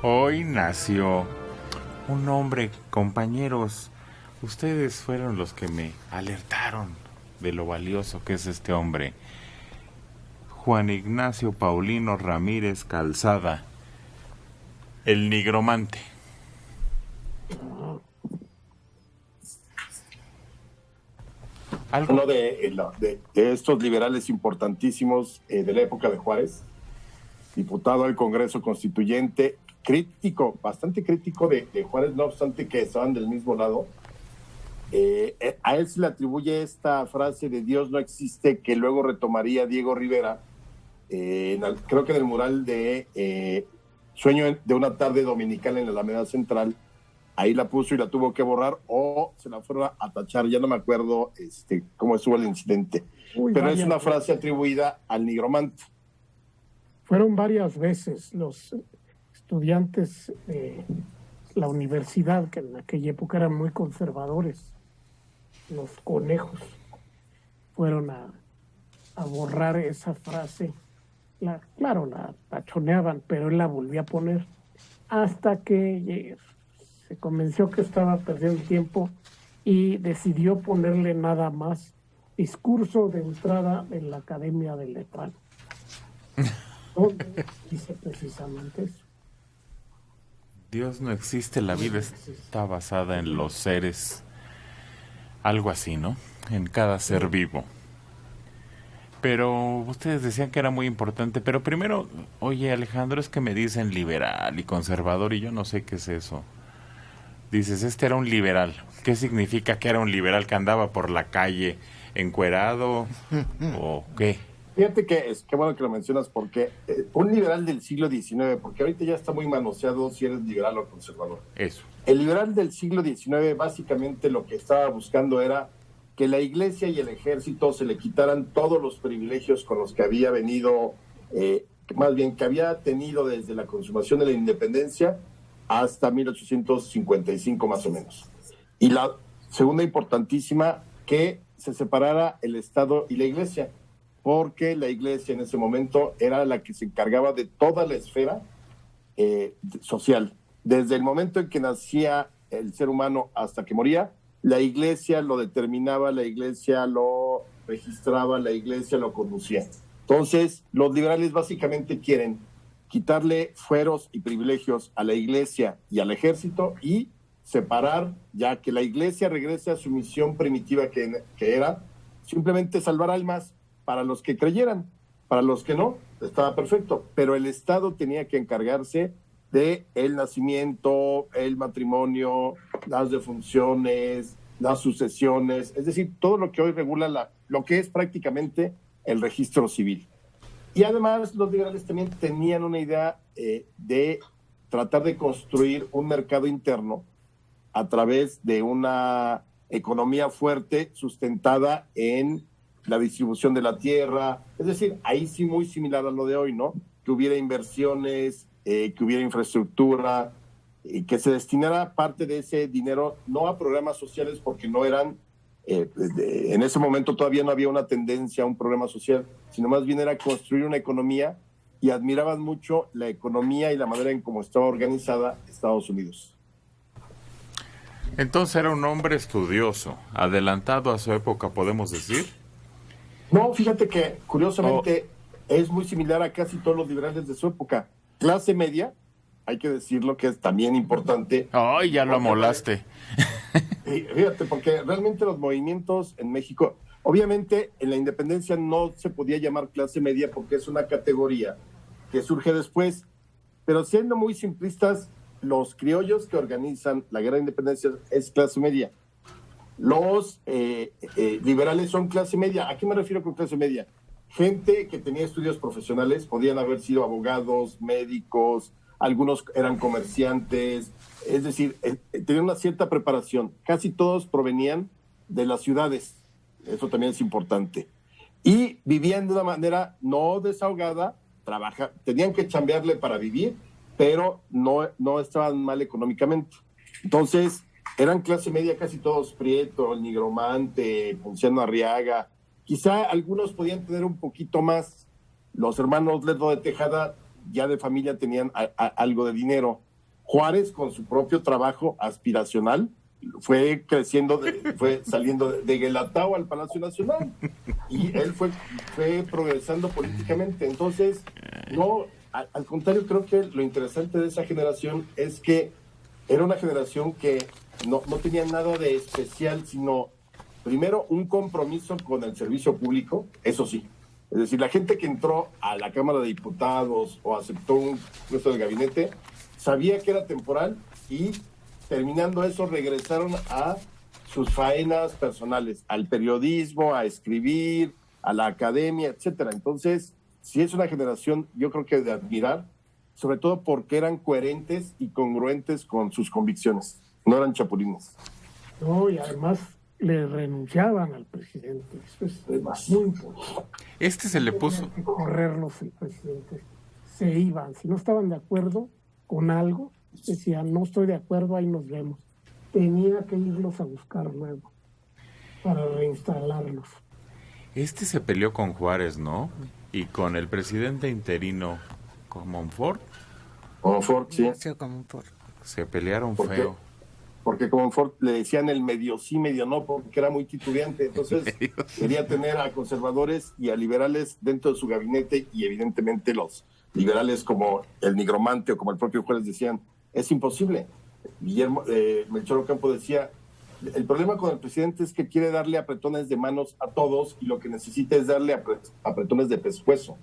Hoy nació un hombre, compañeros. Ustedes fueron los que me alertaron de lo valioso que es este hombre. Juan Ignacio Paulino Ramírez Calzada, el nigromante. ¿Algo? Uno de estos liberales importantísimos de la época de Juárez, diputado al Congreso Constituyente, crítico, bastante crítico de Juárez, no obstante que estaban del mismo lado. A él se le atribuye esta frase de Dios no existe, que luego retomaría Diego Rivera, creo que en el mural de Sueño de una tarde dominical en la Alameda Central. Ahí la puso y la tuvo que borrar o se la fueron a tachar, ya no me acuerdo cómo estuvo el incidente. Pero es una frase atribuida al nigromante. Fueron varias veces los estudiantes de la universidad, que en aquella época eran muy conservadores, los conejos, fueron a borrar esa frase. Claro, la tachoneaban, pero él la volvía a poner hasta que se convenció que estaba perdiendo tiempo y decidió ponerle nada más discurso de entrada en la Academia del Letrado. Donde dice precisamente eso. Dios no existe, la vida está basada en los seres. Algo así, ¿no? En cada ser vivo. Pero ustedes decían que era muy importante. Pero primero, oye Alejandro, es que me dicen liberal y conservador y yo no sé qué es eso. Dices, este era un liberal. ¿Qué significa que era un liberal que andaba por la calle encuerado o qué? Fíjate que qué bueno que lo mencionas, porque un liberal del siglo XIX, porque ahorita ya está muy manoseado si eres liberal o conservador. Eso. El liberal del siglo XIX básicamente lo que estaba buscando era que la iglesia y el ejército se le quitaran todos los privilegios con los que había venido, más bien que había tenido desde la consumación de la independencia hasta 1855 más o menos. Y la segunda importantísima, que se separara el Estado y la iglesia, porque la iglesia en ese momento era la que se encargaba de toda la esfera social. Desde el momento en que nacía el ser humano hasta que moría, la iglesia lo determinaba, la iglesia lo registraba, la iglesia lo conducía. Entonces, los liberales básicamente quieren quitarle fueros y privilegios a la iglesia y al ejército y separar, ya que la iglesia regrese a su misión primitiva que era simplemente salvar almas para los que creyeran. Para los que no, estaba perfecto, pero el Estado tenía que encargarse de el nacimiento, el matrimonio, las defunciones, las sucesiones, es decir, todo lo que hoy regula lo que es prácticamente el registro civil. Y además los liberales también tenían una idea de tratar de construir un mercado interno a través de una economía fuerte sustentada en la distribución de la tierra, es decir, ahí sí muy similar a lo de hoy, ¿no? Que hubiera inversiones, que hubiera infraestructura, y que se destinara parte de ese dinero no a programas sociales porque no eran, en ese momento todavía no había una tendencia a un programa social, sino más bien era construir una economía, y admiraban mucho la economía y la manera en cómo estaba organizada Estados Unidos. Entonces era un hombre estudioso, adelantado a su época, podemos decir. No, fíjate que curiosamente es muy similar a casi todos los liberales de su época. Clase media, hay que decirlo, que es también importante. ¡Ay, ya lo amolaste! Fíjate, porque realmente los movimientos en México, obviamente en la independencia no se podía llamar clase media porque es una categoría que surge después, pero siendo muy simplistas, los criollos que organizan la guerra de independencia es clase media. Los liberales son clase media. ¿A qué me refiero con clase media? Gente que tenía estudios profesionales, podían haber sido abogados, médicos, algunos eran comerciantes, es decir, tenían una cierta preparación. Casi todos provenían de las ciudades, eso también es importante. Y vivían de una manera no desahogada, tenían que chambearle para vivir, pero no estaban mal económicamente. Entonces, eran clase media casi todos, Prieto, el nigromante, Ponciano Arriaga. Quizá algunos podían tener un poquito más. Los hermanos Lerdo de Tejada ya de familia tenían algo de dinero, Juárez, con su propio trabajo aspiracional, fue creciendo, fue saliendo de Guelatao al Palacio Nacional, y él fue progresando políticamente. Entonces, no, al contrario, creo que lo interesante de esa generación es que era una generación que no tenía nada de especial, sino primero un compromiso con el servicio público, eso sí. Es decir, la gente que entró a la Cámara de Diputados o aceptó un puesto de gabinete sabía que era temporal, y terminando eso regresaron a sus faenas personales, al periodismo, a escribir, a la academia, etcétera. Entonces, sí es una generación, yo creo que de admirar, sobre todo porque eran coherentes y congruentes con sus convicciones, no eran chapulines. No, y además le renunciaban al presidente, eso es muy importante. Se le puso... Tenía que correrlos el presidente, se iban, si no estaban de acuerdo con algo, decían, no estoy de acuerdo, ahí nos vemos. Tenía que irlos a buscar luego para reinstalarlos. Se peleó con Juárez, ¿no? Y con el presidente interino, Comonfort. Comonfort, sí. Se pelearon feo. Porque Comonfort le decían el medio sí, medio no, porque era muy titubeante. Entonces quería tener a conservadores y a liberales dentro de su gabinete, y evidentemente los liberales como el nigromante o como el propio Juárez decían, es imposible. Melchor Ocampo decía, el problema con el presidente es que quiere darle apretones de manos a todos, y lo que necesita es darle apretones de pescuezo.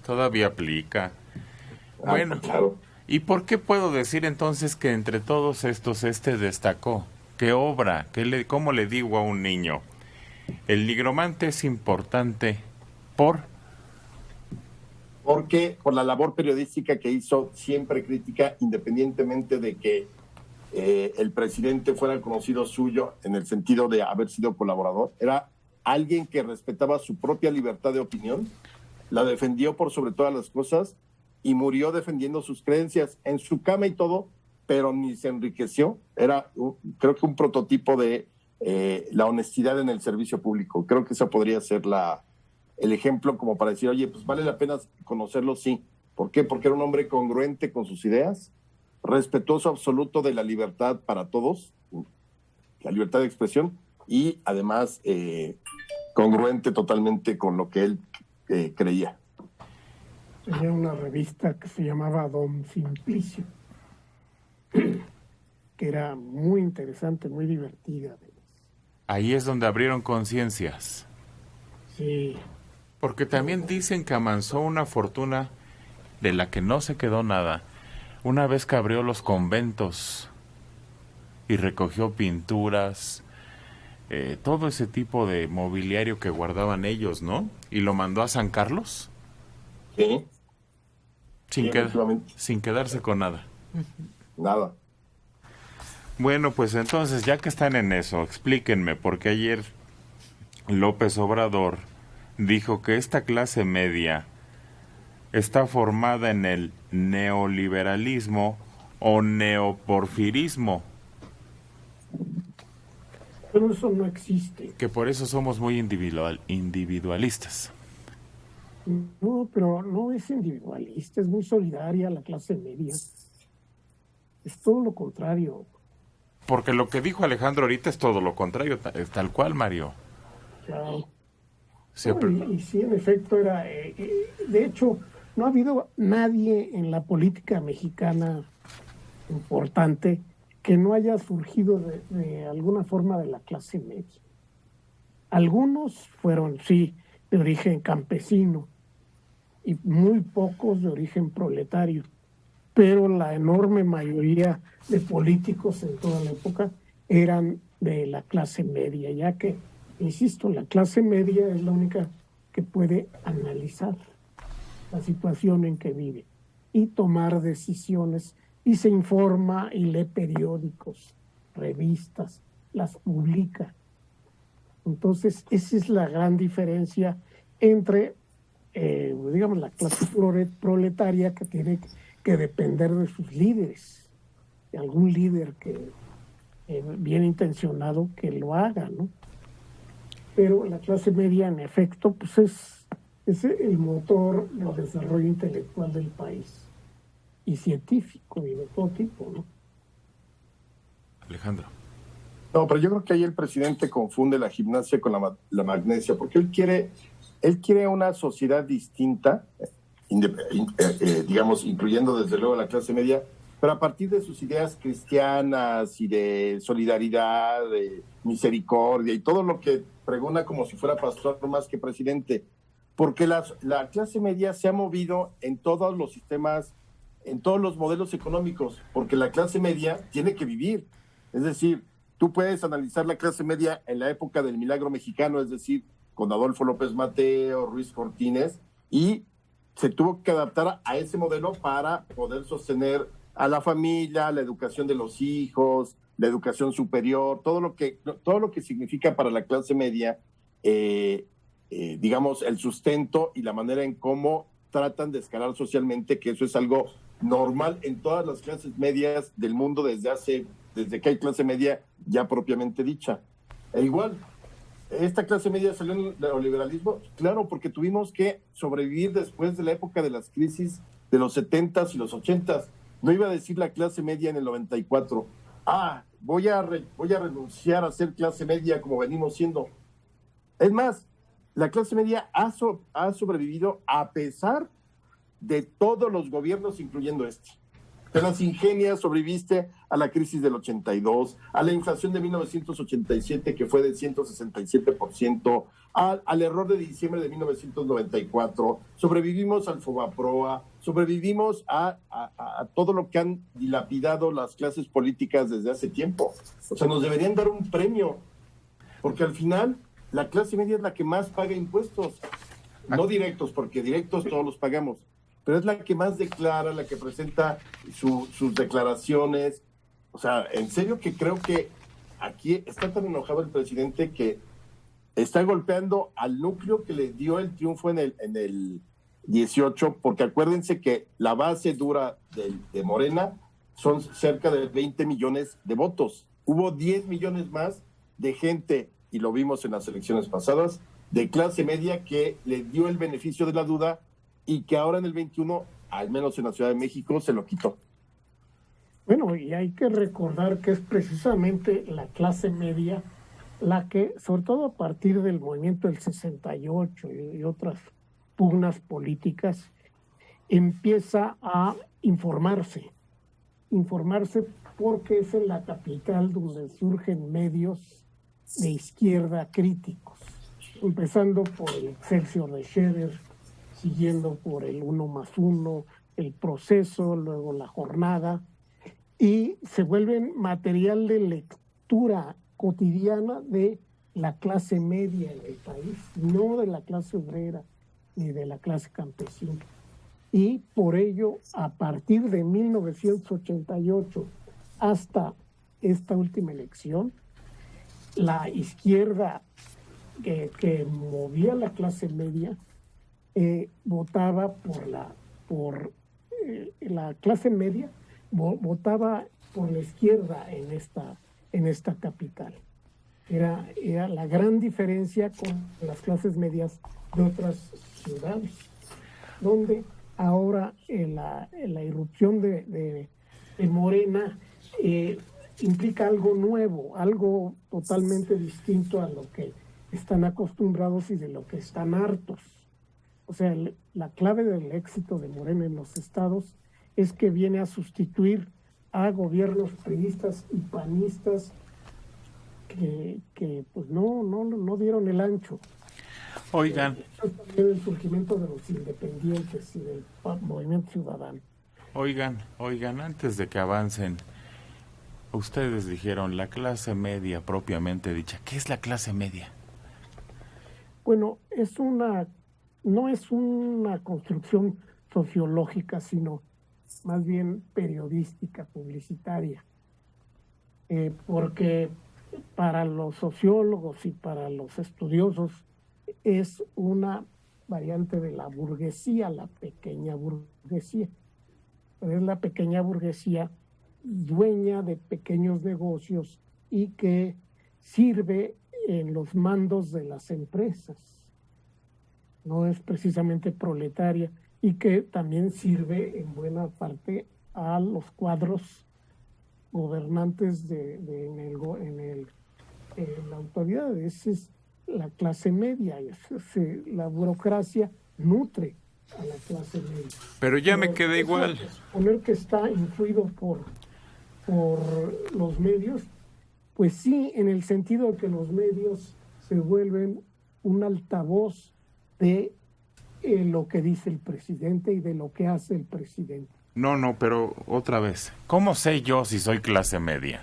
Todavía aplica. Bueno, claro. ¿Y por qué puedo decir entonces que entre todos estos destacó? ¿Qué obra? ¿Cómo le digo a un niño? El nigromante es importante porque por la labor periodística que hizo, siempre crítica, independientemente de que el presidente fuera conocido suyo en el sentido de haber sido colaborador. Era alguien que respetaba su propia libertad de opinión, la defendió por sobre todas las cosas, y murió defendiendo sus creencias en su cama y todo, pero ni se enriqueció. Era, creo que un prototipo de la honestidad en el servicio público. Creo que esa podría ser el ejemplo como para decir, oye, pues vale la pena conocerlo, sí. ¿Por qué? Porque era un hombre congruente con sus ideas, respetuoso absoluto de la libertad para todos, la libertad de expresión, y además congruente totalmente con lo que él creía. Tenía una revista que se llamaba Don Simplicio, que era muy interesante, muy divertida. Ahí es donde abrieron conciencias. Sí. Porque también dicen que amansó una fortuna de la que no se quedó nada, una vez que abrió los conventos y recogió pinturas, todo ese tipo de mobiliario que guardaban ellos, ¿no? Y lo mandó a San Carlos. Sí. Sin quedarse con nada. Nada. Bueno, pues entonces, ya que están en eso, explíquenme, porque ayer López Obrador dijo que esta clase media está formada en el neoliberalismo o neoporfirismo. Pero eso no existe. Que por eso somos muy individualistas. No, pero no es individualista, es muy solidaria la clase media. Es todo lo contrario. Porque lo que dijo Alejandro ahorita es todo lo contrario, tal cual, Mario. Claro. Siempre. No, y sí, en efecto, era... de hecho, no ha habido nadie en la política mexicana importante que no haya surgido de alguna forma de la clase media. Algunos fueron, sí, de origen campesino, y muy pocos de origen proletario, pero la enorme mayoría de políticos en toda la época eran de la clase media, ya que, insisto, la clase media es la única que puede analizar la situación en que vive y tomar decisiones, y se informa y lee periódicos, revistas, las publica. Entonces, esa es la gran diferencia entre, digamos, la clase proletaria, que tiene que depender de sus líderes, de algún líder que bien intencionado que lo haga, ¿no? Pero la clase media, en efecto, pues es el motor del desarrollo intelectual del país. y científico y de todo tipo, ¿no? Alejandro. No, pero yo creo que ahí el presidente confunde la gimnasia con la magnesia, porque él quiere una sociedad distinta, digamos, incluyendo desde luego la clase media, pero a partir de sus ideas cristianas y de solidaridad, de misericordia y todo lo que pregona como si fuera pastor más que presidente, porque la clase media se ha movido en todos los sistemas, en todos los modelos económicos, porque la clase media tiene que vivir. Es decir, tú puedes analizar la clase media en la época del milagro mexicano, es decir, con Adolfo López Mateo, Ruiz Cortines, y se tuvo que adaptar a ese modelo para poder sostener a la familia, la educación de los hijos, la educación superior, todo lo que significa para la clase media, digamos, el sustento y la manera en cómo tratan de escalar socialmente, que eso es algo normal en todas las clases medias del mundo desde que hay clase media ya propiamente dicha. E igual, esta clase media salió en el neoliberalismo, claro, porque tuvimos que sobrevivir después de la época de las crisis de los 70s y los 80s. No iba a decir la clase media en el 94, voy a renunciar a ser clase media como venimos siendo. Es más, la clase media ha sobrevivido a pesar de todos los gobiernos, incluyendo este. Te las ingenias, sobreviviste a la crisis del 82, a la inflación de 1987, que fue del 167%, al error de diciembre de 1994, sobrevivimos al Fobaproa, sobrevivimos a todo lo que han dilapidado las clases políticas desde hace tiempo. O sea, nos deberían dar un premio, porque al final la clase media es la que más paga impuestos, no directos, porque directos todos los pagamos, pero es la que más declara, la que presenta sus declaraciones. O sea, en serio que creo que aquí está tan enojado el presidente que está golpeando al núcleo que le dio el triunfo en el 18, porque acuérdense que la base dura de Morena son cerca de 20 millones de votos. Hubo 10 millones más de gente, y lo vimos en las elecciones pasadas, de clase media que le dio el beneficio de la duda y que ahora en el 21, al menos en la Ciudad de México, se lo quitó. Bueno, y hay que recordar que es precisamente la clase media la que, sobre todo a partir del movimiento del 68 y otras pugnas políticas, empieza a informarse porque es en la capital donde surgen medios de izquierda críticos, empezando por el Excelsior de Scherer, siguiendo por el 1+1, el Proceso, luego la Jornada, y se vuelven material de lectura cotidiana de la clase media en el país, no de la clase obrera ni de la clase campesina. Y por ello, a partir de 1988 hasta esta última elección, la izquierda que movía la clase media votaba por la clase media, votaba por la izquierda en esta capital. Era la gran diferencia con las clases medias de otras ciudades, donde ahora la irrupción de Morena implica algo nuevo, algo totalmente distinto a lo que están acostumbrados y de lo que están hartos. O sea, la clave del éxito de Morena en los estados es que viene a sustituir a gobiernos priistas y panistas que pues no dieron el ancho. Oigan. Es también el surgimiento de los independientes y del movimiento ciudadano. Oigan, antes de que avancen, ustedes dijeron la clase media propiamente dicha. ¿Qué es la clase media? Bueno, no es una construcción sociológica, sino más bien periodística, publicitaria. Porque para los sociólogos y para los estudiosos es una variante de la burguesía, la pequeña burguesía. Pero es la pequeña burguesía dueña de pequeños negocios y que sirve en los mandos de las empresas. No es precisamente proletaria, y que también sirve en buena parte a los cuadros gobernantes en la autoridad. Esa es la clase media, la burocracia nutre a la clase media. Pero ya me quedé igual. Suponer que está influido por los medios, pues sí, en el sentido de que los medios se vuelven un altavoz de lo que dice el presidente y de lo que hace el presidente. No, pero otra vez, ¿cómo sé yo si soy clase media?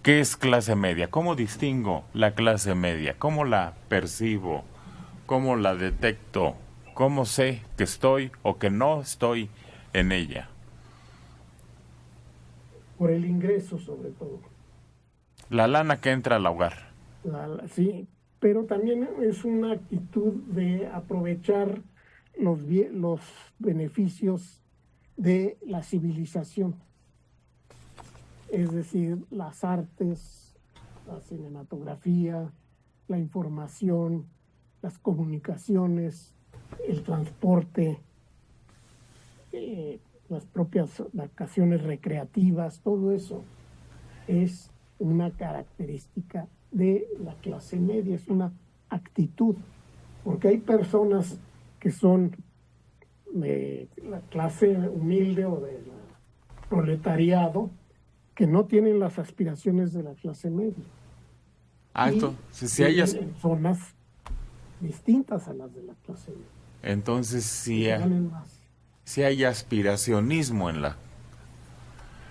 ¿Qué es clase media? ¿Cómo distingo la clase media? ¿Cómo la percibo? ¿Cómo la detecto? ¿Cómo sé que estoy o que no estoy en ella? Por el ingreso, sobre todo. La lana que entra al hogar. Sí, pero también es una actitud de aprovechar los beneficios de la civilización. Es decir, las artes, la cinematografía, la información, las comunicaciones, el transporte, las propias vacaciones recreativas, todo eso es una característica de la clase media, es una actitud, porque hay personas que son de la clase humilde o del proletariado que no tienen las aspiraciones de la clase media. Entonces si hay en zonas distintas a las de la clase media. Entonces si hay aspiracionismo en la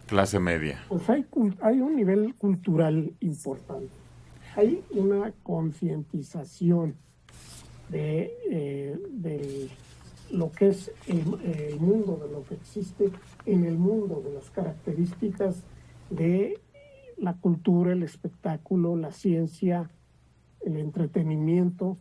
clase media. Pues hay un nivel cultural importante. Hay una concientización de lo que es el mundo, de lo que existe en el mundo, de las características de la cultura, el espectáculo, la ciencia, el entretenimiento.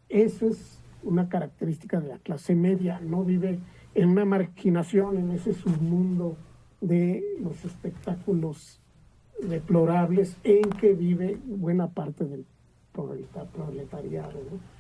Eso es una característica de la clase media. No vive en una marginación, en ese submundo de los espectáculos deplorables en que vive buena parte del proletariado, ¿no?